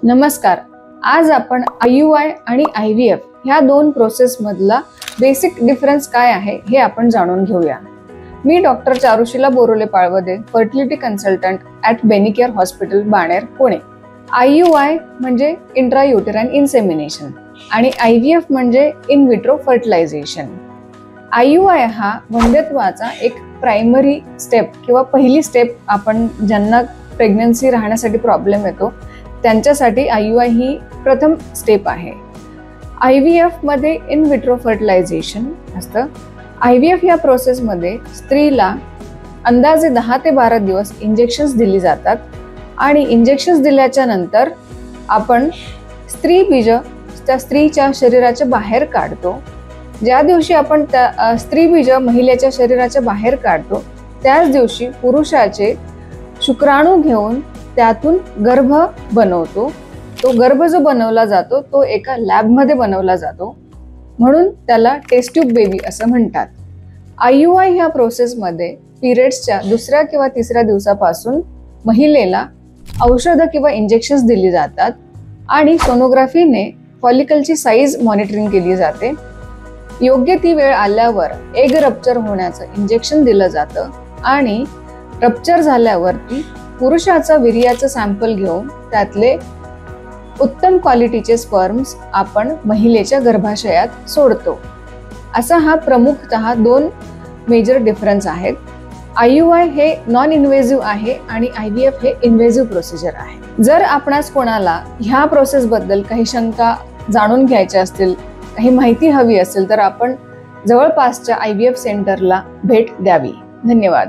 नमस्कार. आज आपण IUI आणि IVF ह्या दोन प्रोसेस मधला बेसिक डिफरन्स काय आहे हे आपण जाणून घेऊया. मी doctor Charushila Borole Palawade, fertility consultant at Benicare hospital Baner, Pune. IUI म्हणजे इंट्रायुटेराइन इन्सेमिनेशन आणि IVF म्हणजे इन विट्रो फर्टिलायझेशन. IUI हा वंध्यत्वाचा एक प्रायमरी स्टेप किंवा पहिली स्टेप आपण ज्यांना प्रेग्नन्सी राहण्यासाठी प्रॉब्लेम येतो त्यांच्यासाठी IUI ही प्रथम स्टेप आहे. IVF मध्ये इन विट्रो फर्टिलायझेशन असतं. IVF या प्रोसेसमध्ये स्त्रीला अंदाजे 10 ते 12 दिवस इंजेक्शन्स दिली जातात आणि इंजेक्शन्स दिल्याच्या नंतर आपण स्त्री बीज त्या स्त्रीच्या शरीराच्या बाहेर काढतो. ज्या दिवशी आपण त्या स्त्री बीज महिलेच्या शरीराच्या बाहेर काढतो त्याच दिवशी पुरुषाचे शुक्राणू घेऊन त्यातून गर्भ बनवतो. तो गर्भ जो बनवला जातो तो एका लॅबमध्ये बनवला जातो, म्हणून त्याला टेस्ट ट्यूब बेबी असं म्हणतात. IUI ह्या प्रोसेसमध्ये पिरियड्सच्या दुसऱ्या किंवा तिसऱ्या दिवसापासून महिलेला औषधं किंवा इंजेक्शन्स दिली जातात आणि सोनोग्राफीने फॉलिकलची साईज मॉनिटरिंग केली जाते. योग्य ती वेळ आल्यावर एग रप्चर होण्याचं इंजेक्शन दिलं जातं आणि रप्चर झाल्यावरती पुरुषाचा वीर्याचं सॅम्पल घेऊन त्यातले उत्तम क्वालिटीचे स्पर्म्स आपण महिलेच्या गर्भाशयात सोडतो. असा हा प्रमुखतः दोन मेजर डिफरन्स आहेत. IUI हे नॉन इन्व्हेसिव्ह आहे आणि IVF हे इन्व्हेसिव्ह प्रोसिजर आहे. जर आपणास कोणाला ह्या प्रोसेसबद्दल काही शंका जाणून घ्यायच्या असतील, काही माहिती हवी असेल तर आपण जवळपासच्या IVF सेंटरला भेट द्यावी. धन्यवाद.